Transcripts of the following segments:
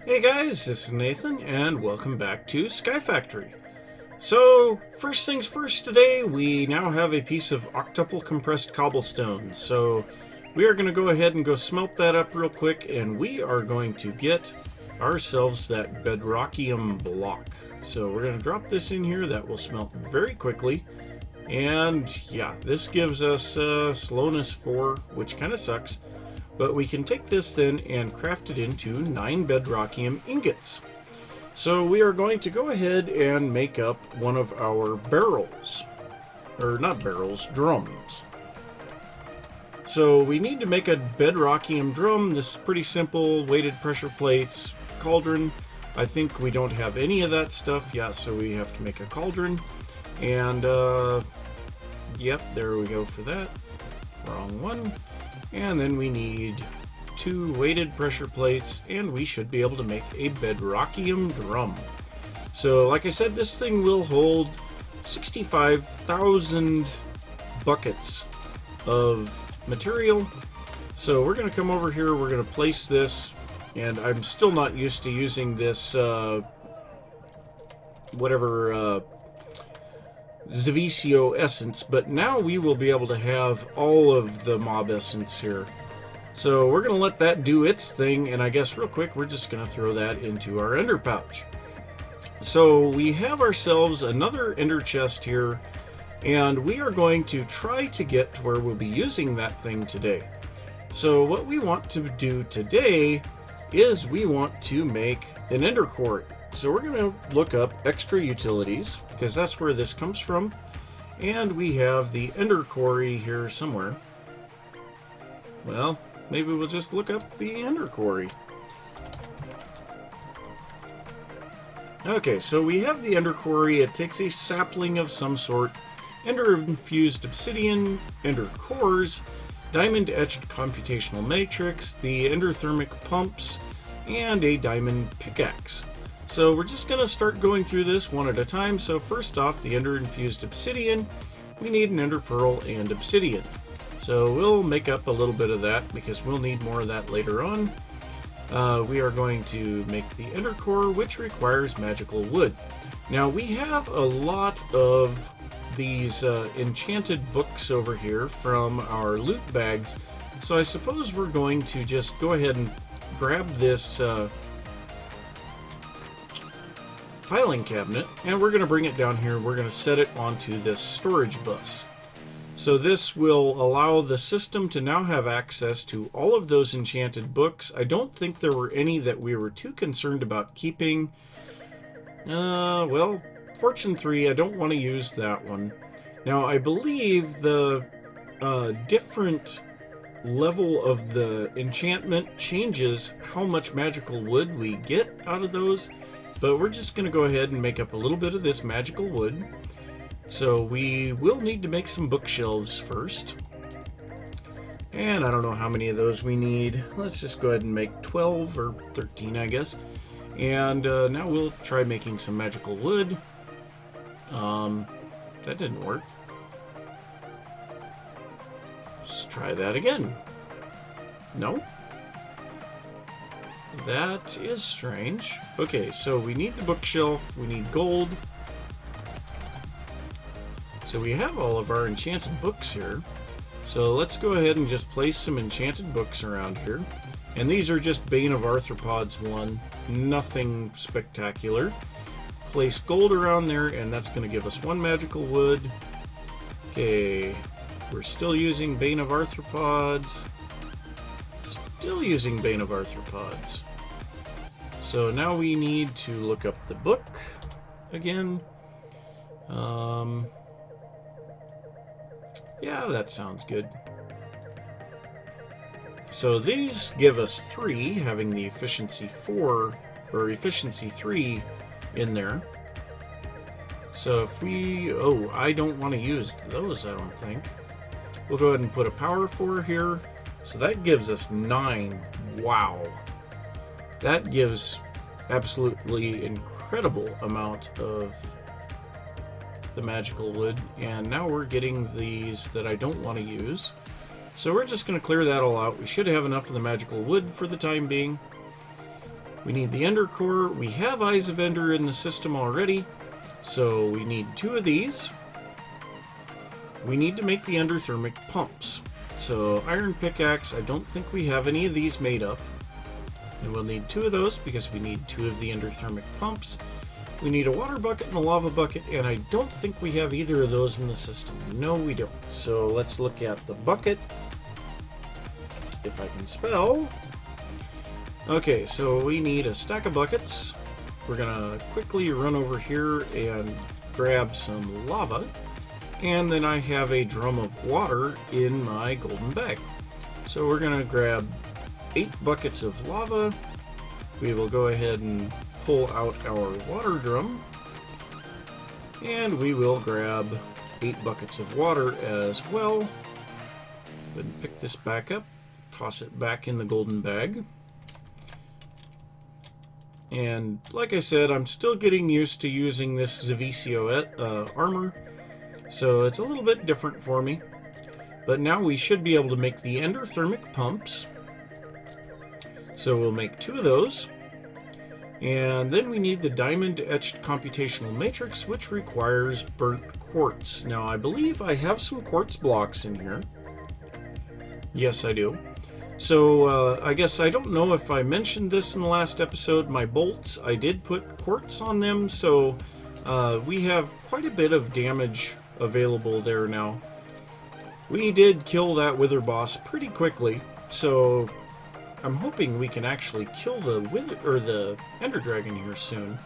Hey guys, this is Nathan, and welcome back to Sky Factory. So, first things first today, we now have a piece of octuple compressed cobblestone. So, we are going to go ahead and go smelt that up real quick, and we are going to get ourselves that bedrockium block. So, we're going to drop this in here. That will smelt very quickly. And yeah, this gives us slowness 4, which kind of sucks. But we can take this then and craft it into 9 bedrockium ingots. So we are going to go ahead and make up one of our barrels. Or not barrels, drums. So we need to make a bedrockium drum. This is pretty simple. Weighted pressure plates, cauldron. I think we don't have any of that stuff. Yeah, so we have to make a cauldron. And, yep, there we go for that. Wrong one. And then we need 2 weighted pressure plates, and we should be able to make a bedrockium drum. So, like I said, this thing will hold 65,000 buckets of material. So we're going to come over here, we're going to place this, and I'm still not used to using this, Zavicio essence, but now we will be able to have all of the mob essence here. So we're going to let that do its thing, and I guess real quick we're just going to throw that into our ender pouch. So we have ourselves another ender chest here, and we are going to try to get to where we'll be using that thing today. So what we want to do today is we want to make an ender quarry. So we're going to look up extra utilities, because that's where this comes from. And we have the ender quarry here somewhere. Well, maybe we'll just look up the ender quarry. Okay, so we have the ender quarry. It takes a sapling of some sort, ender infused obsidian, ender cores, diamond etched computational matrix, the endothermic pumps, and a diamond pickaxe. So we're just going to start going through this one at a time. So first off, the ender infused obsidian, we need an ender pearl and obsidian. So we'll make up a little bit of that because we'll need more of that later on. We are going to make the ender core, which requires magical wood. Now we have a lot of these enchanted books over here from our loot bags. So I suppose we're going to just go ahead and grab this filing cabinet, and we're going to bring it down here. We're going to set it onto this storage bus. So this will allow the system to now have access to all of those enchanted books. I don't think there were any that we were too concerned about keeping. Well, Fortune 3, I don't want to use that one. Now, I believe the different level of the enchantment changes how much magical wood we get out of those. But we're just going to go ahead and make up a little bit of this magical wood. So we will need to make some bookshelves first. And I don't know how many of those we need. Let's just go ahead and make 12 or 13, I guess. And now we'll try making some magical wood. That didn't work. Let's try that again. No? That is strange. Okay, so we need the bookshelf, we need gold. So we have all of our enchanted books here. So let's go ahead and just place some enchanted books around here. And these are just Bane of Arthropods 1. Nothing spectacular. Place gold around there, and that's going to give us 1 magical wood. Okay, we're still using Bane of Arthropods. Still using Bane of Arthropods. So now we need to look up the book again. Yeah, that sounds good. So these give us 3, having the efficiency 4 or efficiency 3 in there. So if we, I don't want to use those, I don't think. We'll go ahead and put a power 4 here. So that gives us 9. Wow. That gives absolutely incredible amount of the magical wood. And now we're getting these that I don't want to use. So we're just going to clear that all out. We should have enough of the magical wood for the time being. We need the Ender Core. We have Eyes of Ender in the system already, so we need 2 of these. We need to make the endothermic pumps. So iron pickaxe, I don't think we have any of these made up. And we'll need 2 of those because we need 2 of the endothermic pumps. We need a water bucket and a lava bucket, and I don't think we have either of those in the system. No, we don't. So let's look at the bucket, if I can spell. Okay, so we need a stack of buckets. We're gonna quickly run over here and grab some lava. And then I have a drum of water in my golden bag. So we're gonna grab 8 buckets of lava. We will go ahead and pull out our water drum, and we will grab 8 buckets of water as well. Then pick this back up, toss it back in the golden bag. And like I said, I'm still getting used to using this Zavicio armor, so it's a little bit different for me. But now we should be able to make the endothermic pumps. So we'll make 2 of those. And then we need the diamond etched computational matrix, which requires burnt quartz. Now I believe I have some quartz blocks in here. Yes, I do. So I guess I don't know if I mentioned this in the last episode. My bolts, I did put quartz on them, so we have quite a bit of damage available there now. We did kill that wither boss pretty quickly, so I'm hoping we can actually kill the ender dragon here soon.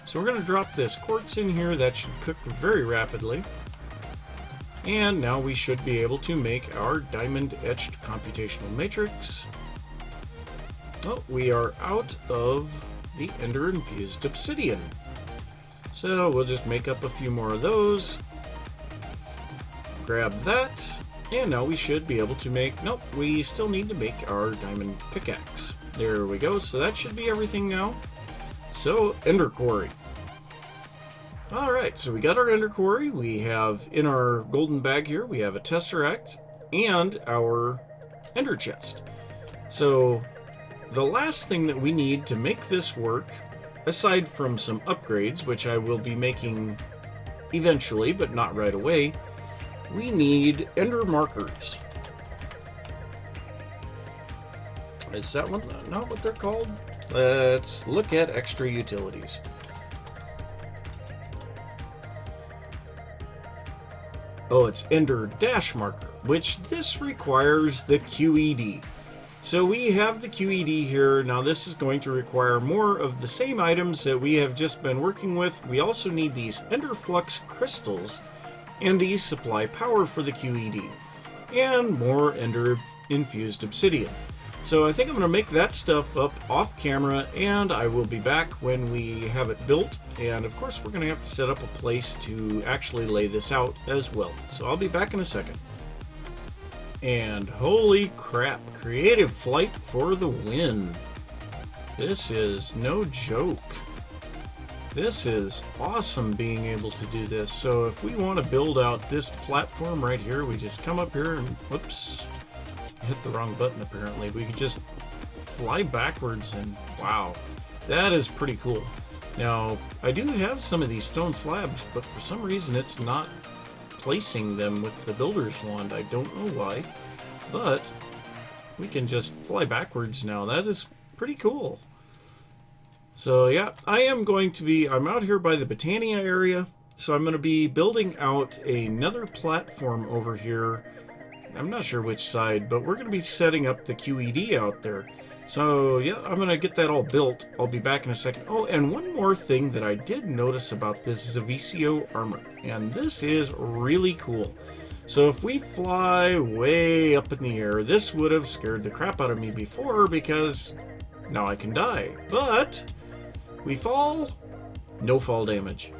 So we're going to drop this quartz in here. That should cook very rapidly. And now we should be able to make our diamond etched computational matrix. Oh, we are out of the ender infused obsidian. So we'll just make up a few more of those. Grab that. And now we should be able to make... Nope, we still need to make our diamond pickaxe. There we go. So that should be everything now. So, Ender Quarry. Alright, so we got our Ender Quarry. We have, in our golden bag here, we have a Tesseract and our Ender Chest. So, the last thing that we need to make this work, aside from some upgrades, which I will be making eventually, but not right away, we need ender markers. Is that one not what they're called? Let's look at extra utilities. Oh, it's ender dash marker, which this requires the QED. So we have the QED here. Now this is going to require more of the same items that we have just been working with. We also need these ender flux crystals, and these supply power for the QED, and more ender infused obsidian. So I think I'm going to make that stuff up off camera, and I will be back when we have it built. And of course we're going to have to set up a place to actually lay this out as well. So I'll be back in a second. And holy crap, creative flight for the win. This is no joke. This is awesome being able to do this. So if we want to build out this platform right here, we just come up here and, whoops, hit the wrong button apparently. We can just fly backwards and wow, that is pretty cool. Now, I do have some of these stone slabs, but for some reason it's not placing them with the builder's wand. I don't know why, but we can just fly backwards now. That is pretty cool. So yeah, I'm out here by the Botania area, so I'm going to be building out another platform over here. I'm not sure which side, but we're going to be setting up the QED out there. So yeah, I'm going to get that all built. I'll be back in a second. Oh, and one more thing that I did notice about this Zavicio armor, and this is really cool. So if we fly way up in the air, this would have scared the crap out of me before because now I can die. But we fall, no fall damage.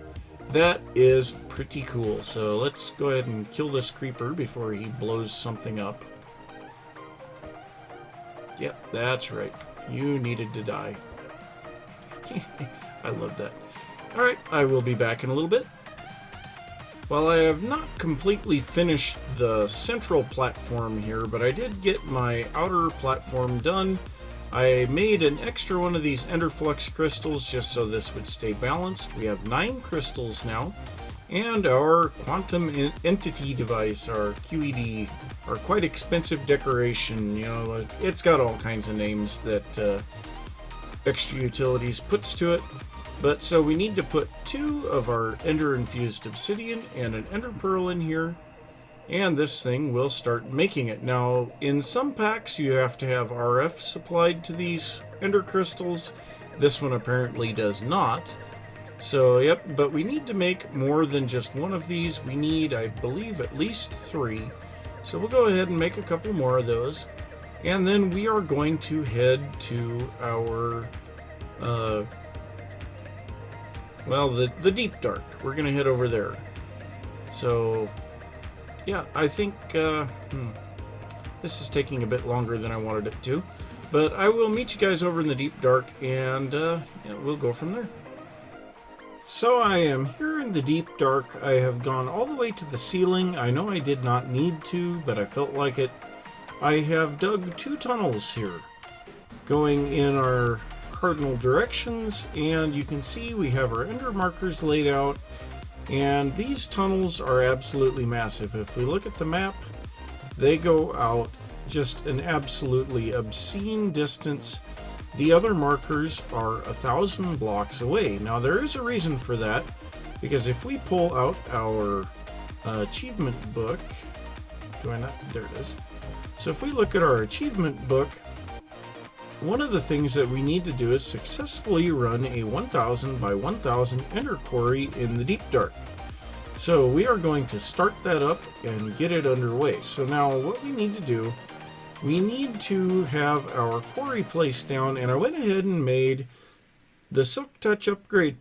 That is pretty cool. So let's go ahead and kill this creeper before he blows something up. Yep, that's right. You needed to die. I love that. Alright, I will be back in a little bit. Well, I have not completely finished the central platform here, but I did get my outer platform done. I made an extra one of these Ender Flux crystals just so this would stay balanced. We have 9 crystals now. And our Quantum Entity device, our QED, our quite expensive decoration. You know, it's got all kinds of names that Extra Utilities puts to it. But so we need to put 2 of our Ender Infused Obsidian and an Ender Pearl in here. And this thing will start making it. Now, in some packs, you have to have RF supplied to these Ender Crystals. This one apparently does not. So, yep, but we need to make more than just one of these. We need, I believe, at least 3. So we'll go ahead and make a couple more of those. And then we are going to head to our, well, the Deep Dark. We're going to head over there. So, yeah, I think this is taking a bit longer than I wanted it to. But I will meet you guys over in the Deep Dark, and yeah, we'll go from there. So I am here in the Deep Dark. I have gone all the way to the ceiling. I know I did not need to, but I felt like it. I have dug 2 tunnels here, going in our cardinal directions, and you can see we have our ender markers laid out, and these tunnels are absolutely massive. If we look at the map, they go out just an absolutely obscene distance. The other markers are 1,000 blocks away. Now there is a reason for that, because if we pull out our achievement book, do I not? There it is. So if we look at our achievement book, one of the things that we need to do is successfully run a 1,000 by 1,000 Ender Quarry in the Deep Dark. So we are going to start that up and get it underway. So now what we need to do, we need to have our quarry placed down, and I went ahead and made the Silk Touch upgrade,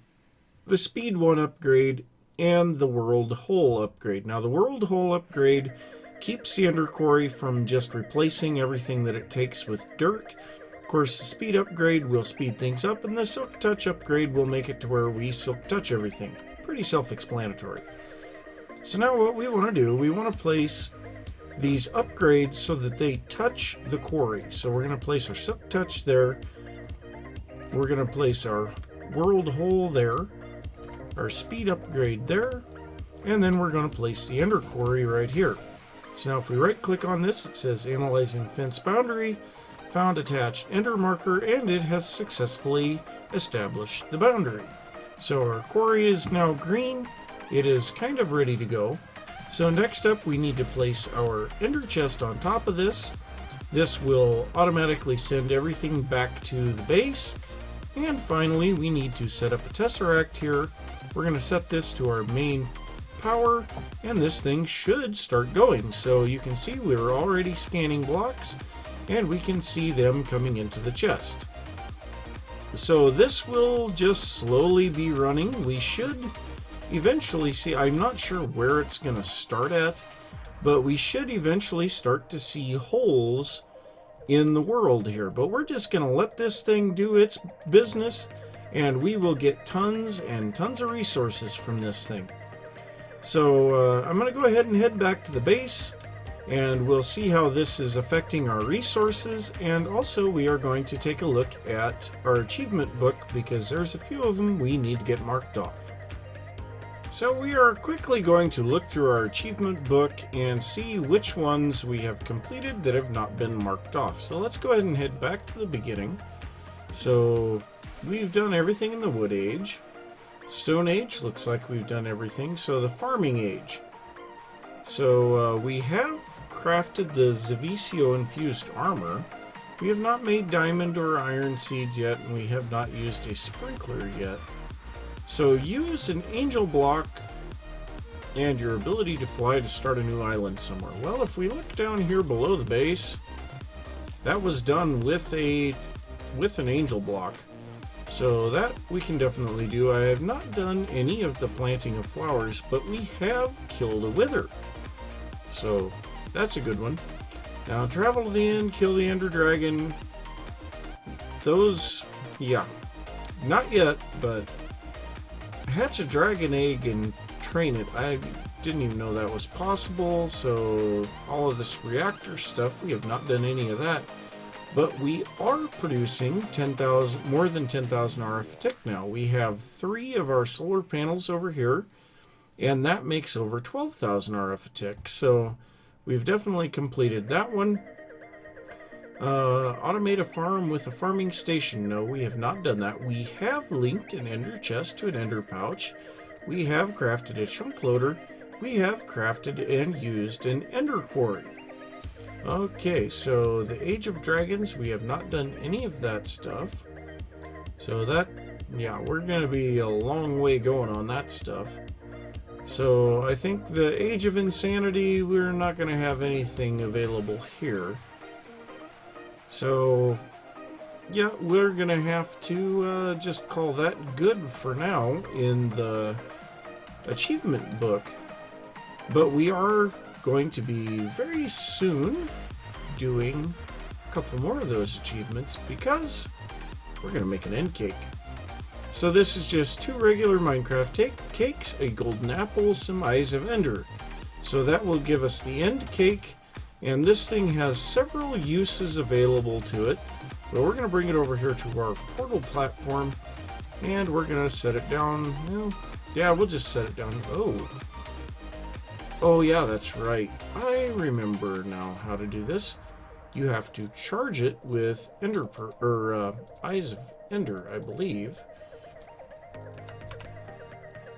the Speed 1 upgrade, and the World Hole upgrade. Now the World Hole upgrade keeps the Ender Quarry from just replacing everything that it takes with dirt. Of course, the Speed upgrade will speed things up, and the Silk Touch upgrade will make it to where we Silk Touch everything. Pretty self-explanatory. So now what we want to do, we want to place these upgrades so that they touch the quarry. So we're going to place our Silk Touch there. We're going to place our World Hole there. Our Speed upgrade there. And then we're going to place the Ender Quarry right here. So now if we right click on this, it says Analyzing Fence Boundary. Found attached Ender Marker, and it has successfully established the boundary. So our quarry is now green. It is kind of ready to go. So next up, we need to place our Ender Chest on top of this. This will automatically send everything back to the base. And finally, we need to set up a Tesseract here. We're going to set this to our main power, and this thing should start going. So you can see we're already scanning blocks, and we can see them coming into the chest. So this will just slowly be running. We should eventually see, I'm not sure where it's going to start at, but we should eventually start to see holes in the world here. But we're just going to let this thing do its business, and we will get tons and tons of resources from this thing. So I'm going to go ahead and head back to the base, and we'll see how this is affecting our resources. And also we are going to take a look at our achievement book, because there's a few of them we need to get marked off. So we are quickly going to look through our achievement book and see which ones we have completed that have not been marked off. So let's go ahead and head back to the beginning. So we've done everything in the Wood Age. Stone Age, looks like we've done everything. So the Farming Age. So we have crafted the Zavisio infused armor. We have not made diamond or iron seeds yet, and we have not used a sprinkler yet. So use an angel block and your ability to fly to start a new island somewhere. Well, if we look down here below the base, that was done with an angel block. So that we can definitely do. I have not done any of the planting of flowers, but we have killed a wither. So that's a good one. Now travel to the end, kill the ender dragon. Those, yeah, not yet, but hatch a dragon egg and train it. I didn't even know that was possible. So all of this reactor stuff, we have not done any of that. But we are producing 10,000, more than 10,000 RF a tick now. We have 3 of our solar panels over here, and that makes over 12,000 RF a tick. So we've definitely completed that one. Automate a farm with a farming station. No, we have not done that. We have linked an ender chest to an ender pouch. We have crafted a chunk loader. We have crafted and used an ender quarry. Okay, so the Age of Dragons, we have not done any of that stuff. So that, yeah, we're going to be a long way going on that stuff. So I think the Age of Insanity, we're not going to have anything available here. So, yeah, we're going to have to just call that good for now in the achievement book. But we are going to be very soon doing a couple more of those achievements because we're going to make an end cake. So this is just 2 regular Minecraft cakes, a golden apple, some eyes of ender. So that will give us the end cake. And this thing has several uses available to it. But we're going to bring it over here to our portal platform. And we're going to set it down. Well, yeah, we'll just set it down. Oh, yeah, that's right. I remember now how to do this. You have to charge it with eyes of ender, I believe.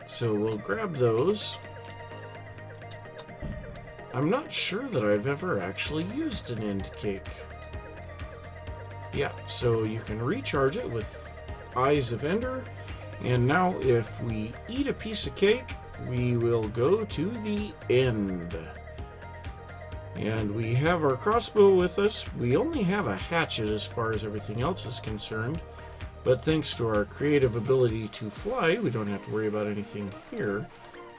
So we'll grab those. I'm not sure that I've ever actually used an end cake. Yeah, so you can recharge it with eyes of ender. And now if we eat a piece of cake, we will go to the end. And we have our crossbow with us. We only have a hatchet as far as everything else is concerned. But thanks to our creative ability to fly, we don't have to worry about anything here.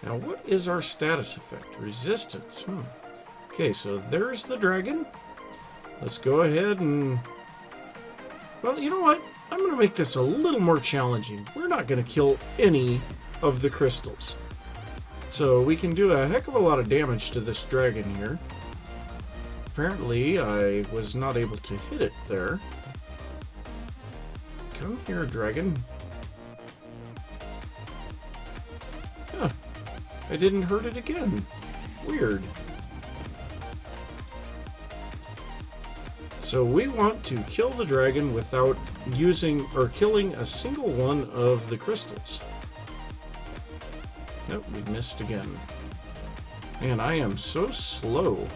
Now, what is our status effect? Resistance. Okay, so there's the dragon. Let's go ahead and... Well, you know what? I'm going to make this a little more challenging. We're not going to kill any of the crystals. So we can do a heck of a lot of damage to this dragon here. Apparently, I was not able to hit it there. Come here, dragon. Huh. I didn't hurt it again. Weird. So we want to kill the dragon without using or killing a single one of the crystals. Nope, we missed again. Man, I am so slow.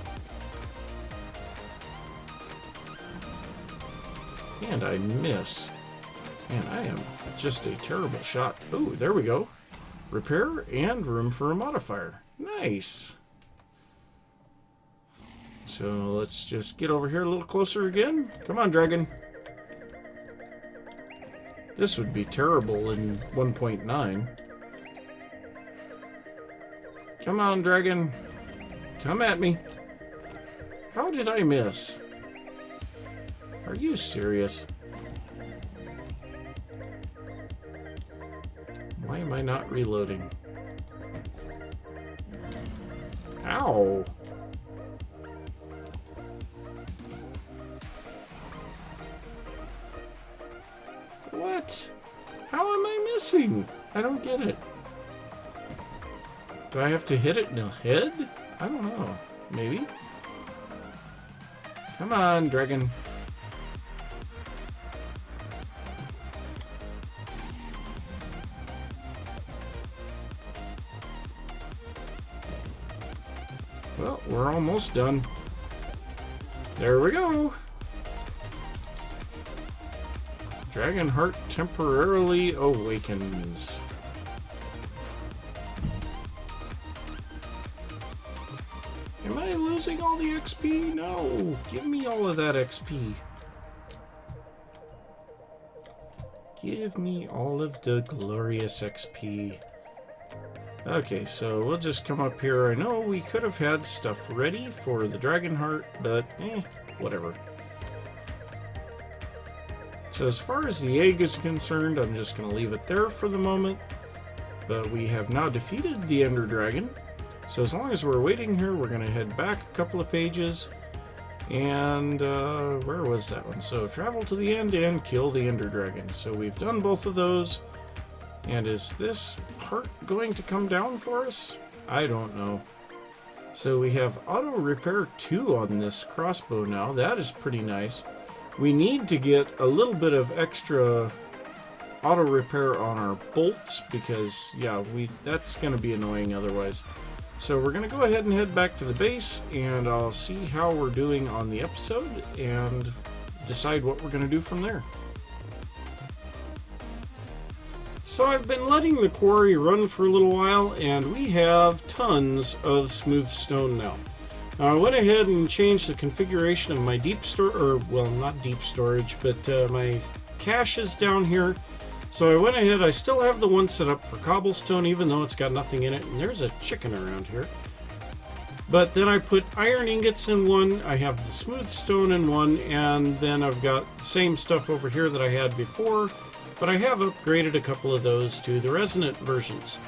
And I miss. Man, I am just a terrible shot. Oh, there we go. Repair and room for a modifier. Nice. So let's just get over here a little closer again. Come on, dragon. This would be terrible in 1.9. Come on, dragon. Come at me. How did I miss? Are you serious? Why am I not reloading? Ow! What? How am I missing? I don't get it. Do I have to hit it in the head? I don't know. Maybe? Come on, dragon. Well, we're almost done. There we go. Dragon heart temporarily awakens. Am I losing all the XP? No! Give me all of that XP. Give me all of the glorious XP. Okay, so we'll just come up here. I know we could have had stuff ready for the dragon heart, but whatever. So as far as the egg is concerned, I'm just going to leave it there for the moment. But we have now defeated the Ender Dragon. So as long as we're waiting here, we're going to head back a couple of pages. And where was that one? So travel to the end and kill the Ender Dragon. So we've done both of those. And is this part going to come down for us? I don't know. So we have auto repair 2 on this crossbow now. That is pretty nice. We need to get a little bit of extra auto repair on our bolts because, yeah, that's going to be annoying otherwise. So we're going to go ahead and head back to the base, and I'll see how we're doing on the episode and decide what we're going to do from there. So I've been letting the quarry run for a little while, and we have tons of smooth stone now. Now I went ahead and changed the configuration of my deep storage, or well, not deep storage, but my caches down here. So I went ahead, I still have the one set up for cobblestone, even though it's got nothing in it, and there's a chicken around here. But then I put iron ingots in one, I have the smooth stone in one, and then I've got the same stuff over here that I had before, but I have upgraded a couple of those to the resonant versions.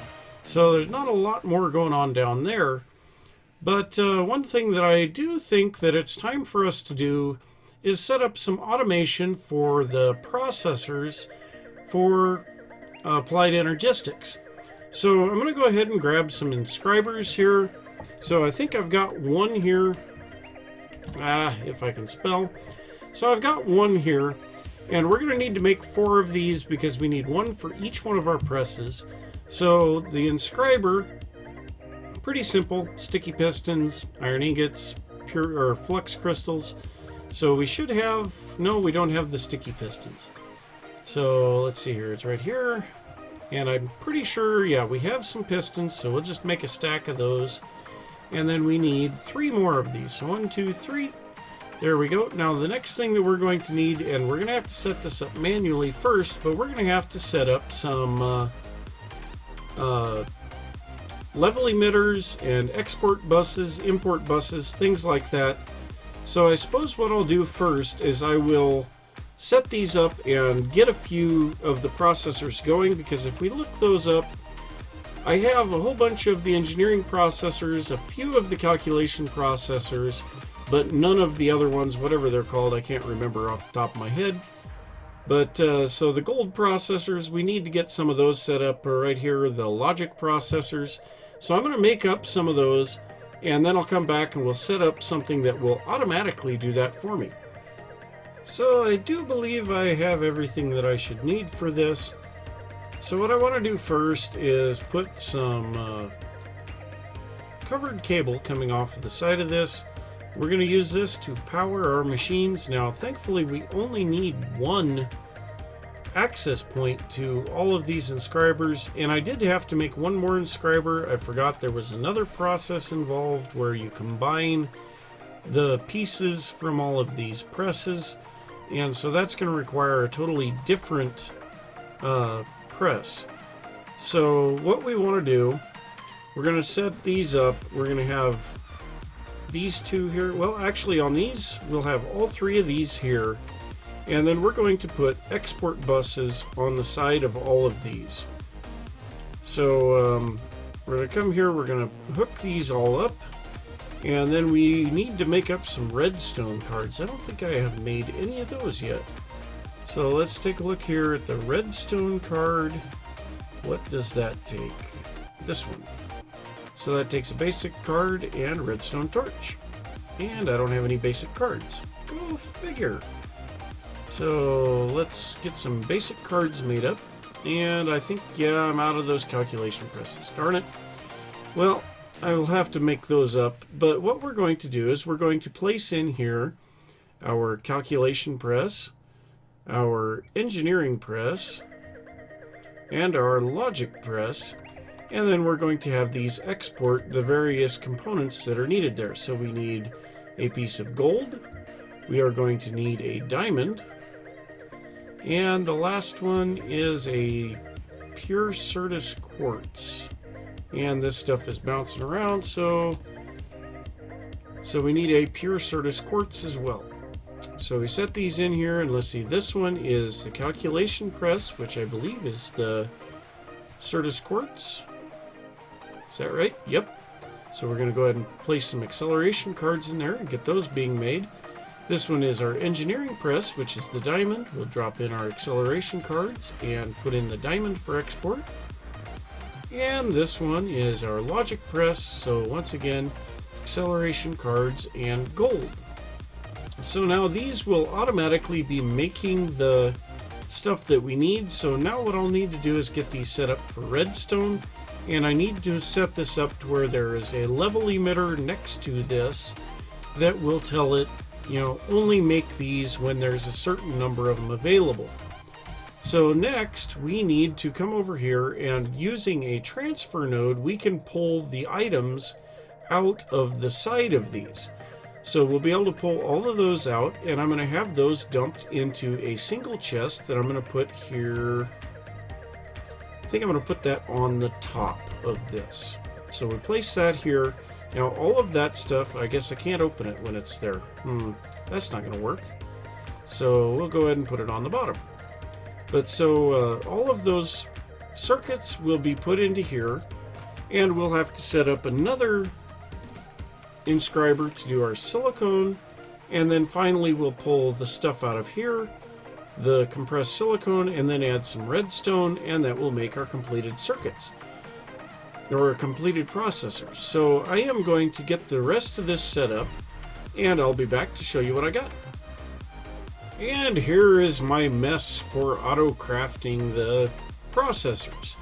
So there's not a lot more going on down there, but one thing that I do think that it's time for us to do is set up some automation for the processors for applied energistics. So I'm going to go ahead and grab some inscribers here. So I think I've got one here. If I can spell. So I've got one here, and we're going to need to make 4 of these because we need one for each one of our presses. So the inscriber, pretty simple: sticky pistons, iron ingots, pure or flux crystals. So we should have, no, we don't have the sticky pistons. So let's see here, it's right here, and I'm pretty sure, yeah, we have some pistons, so we'll just make a stack of those, and then we need 3 more of these. So 1, 2, 3, there we go. Now the next thing that we're going to need, and we're going to have to set this up manually first, but we're going to have to set up some level emitters and export buses, import buses, things like that. So I suppose what I'll do first is I will set these up and get a few of the processors going, because if we look those up, I have a whole bunch of the engineering processors, a few of the calculation processors, but none of the other ones, whatever they're called, I can't remember off the top of my head. But so the gold processors, we need to get some of those set up right here, the logic processors. So I'm going to make up some of those, and then I'll come back and we'll set up something that will automatically do that for me. So I do believe I have everything that I should need for this. So what I want to do first is put some covered cable coming off of the side of this. We're going to use this to power our machines. Now thankfully we only need one access point to all of these inscribers, and I did have to make one more inscriber. I forgot there was another process involved where you combine the pieces from all of these presses. And so that's going to require a totally different press. So what we want to do, we're going to set these up. We're going to have these 2 here. Well, actually on these, we'll have all 3 of these here. And then we're going to put export buses on the side of all of these. So we're going to come here, we're going to hook these all up. And then we need to make up some redstone cards. I don't think I have made any of those yet. So let's take a look here at the redstone card. What does that take? This one. So that takes a basic card and a redstone torch. And I don't have any basic cards. Go figure. So let's get some basic cards made up. And I think, yeah, I'm out of those calculation presses. Darn it. Well, I will have to make those up, but what we're going to do is we're going to place in here our calculation press, our engineering press, and our logic press, and then we're going to have these export the various components that are needed there. So we need a piece of gold, we are going to need a diamond, and the last one is a pure Certus quartz. And this stuff is bouncing around, so we need a pure Certus quartz as well. So we set these in here, and let's see, this one is the calculation press, which I believe is the Certus quartz. Is that right? Yep. So we're going to go ahead and place some acceleration cards in there and get those being made. This one is our engineering press, which is the diamond. We'll drop in our acceleration cards and put in the diamond for export. And this one is our logic press, so once again, acceleration cards and gold. So now these will automatically be making the stuff that we need. So now what I'll need to do is get these set up for redstone, and I need to set this up to where there is a level emitter next to this that will tell it, you know, only make these when there's a certain number of them available. So next we need to come over here, and using a transfer node we can pull the items out of the side of these. So we'll be able to pull all of those out, and I'm going to have those dumped into a single chest that I'm going to put here. I think I'm going to put that on the top of this. So we place that here. Now all of that stuff, I guess I can't open it when it's there. That's not going to work. So we'll go ahead and put it on the bottom. But so all of those circuits will be put into here, and we'll have to set up another inscriber to do our silicone, and then finally we'll pull the stuff out of here, the compressed silicone, and then add some redstone, and that will make our completed circuits, or completed processors. So I am going to get the rest of this set up, and I'll be back to show you what I got. And here is my mess for auto crafting the processors.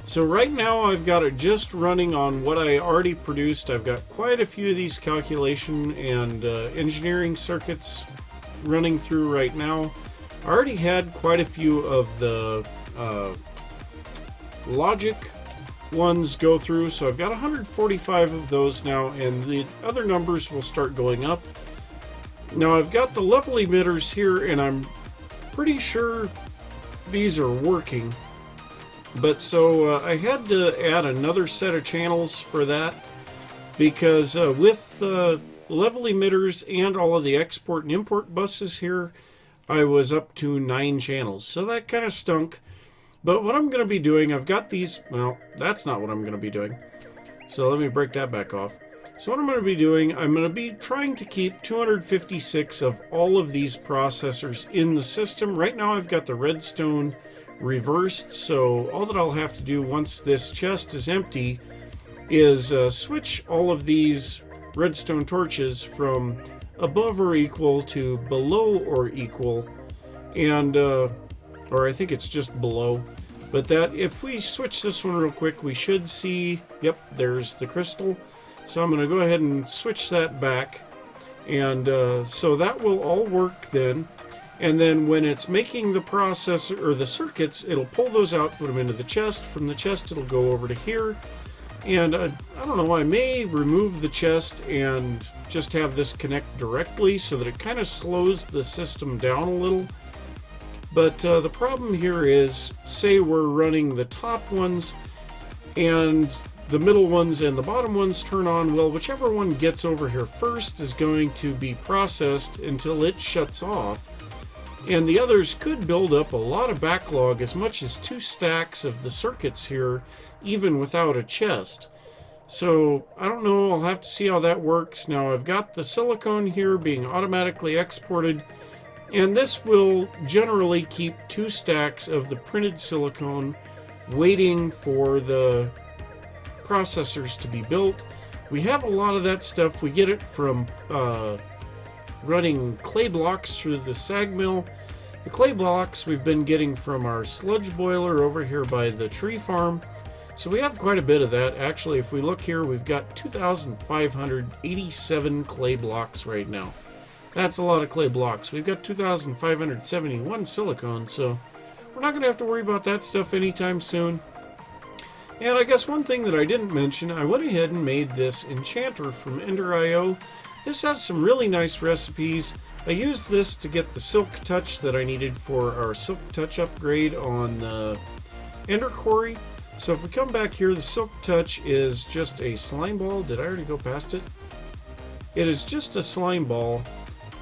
So right now I've got it just running on what I already produced. I've got quite a few of these calculation and engineering circuits running through right now. I already had quite a few of the logic ones go through, so I've got 145 of those now, and the other numbers will start going up. Now I've got the level emitters here, and I'm pretty sure these are working. But so I had to add another set of channels for that, because with the level emitters and all of the export and import buses here, I was up to 9 channels. So that kind of stunk. But what I'm going to be doing, I've got these, well, that's not what I'm going to be doing. So let me break that back off. So what I'm going to be doing, I'm going to be trying to keep 256 of all of these processors in the system. Right now I've got the redstone reversed, so all that I'll have to do once this chest is empty is switch all of these redstone torches from above or equal to below or equal, and or I think it's just below, but that if we switch this one real quick, we should see, yep, there's the crystal. So I'm going to go ahead and switch that back, and so that will all work then. And then when it's making the processor or the circuits, it'll pull those out, put them into the chest. From the chest, it'll go over to here. And I don't know, I may remove the chest and just have this connect directly so that it kind of slows the system down a little. But the problem here is, say we're running the top ones and the middle ones and the bottom ones turn on. Well, whichever one gets over here first is going to be processed until it shuts off. And the others could build up a lot of backlog, as much as 2 stacks of the circuits here, even without a chest. So I don't know, I'll have to see how that works. Now I've got the silicone here being automatically exported, and this will generally keep 2 stacks of the printed silicone waiting for the processors to be built. We have a lot of that stuff. We get it from running clay blocks through the sag mill. The clay blocks we've been getting from our sludge boiler over here by the tree farm. So we have quite a bit of that. Actually, if we look here, we've got 2,587 clay blocks right now. That's a lot of clay blocks. We've got 2,571 silicone, so we're not going to have to worry about that stuff anytime soon. And I guess one thing that I didn't mention, I went ahead and made this enchanter from Ender.io. This has some really nice recipes. I used this to get the silk touch that I needed for our silk touch upgrade on Ender Quarry. So if we come back here, the silk touch is just a slime ball. Did I already go past it? It is just a slime ball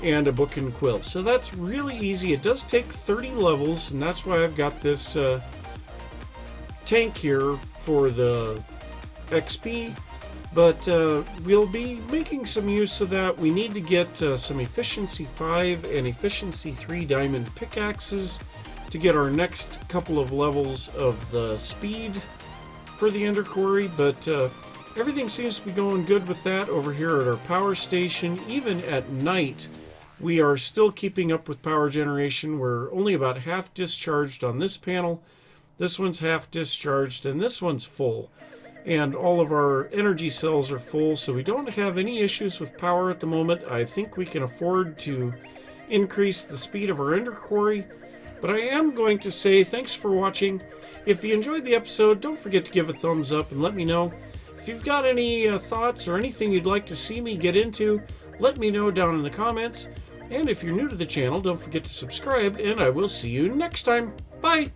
and a book and quill. So that's really easy. It does take 30 levels, and that's why I've got this tank here for the XP. but we'll be making some use of that. We need to get some Efficiency 5 and Efficiency 3 diamond pickaxes to get our next couple of levels of the speed for the Ender Quarry, but everything seems to be going good with that over here at our power station. Even at night, we are still keeping up with power generation. We're only about half discharged on this panel. This one's half discharged, and this one's full. And all of our energy cells are full, so we don't have any issues with power at the moment. I think we can afford to increase the speed of our Ender Quarry. But I am going to say thanks for watching. If you enjoyed the episode, don't forget to give a thumbs up and let me know. If you've got any thoughts or anything you'd like to see me get into, let me know down in the comments. And if you're new to the channel, don't forget to subscribe, and I will see you next time. Bye!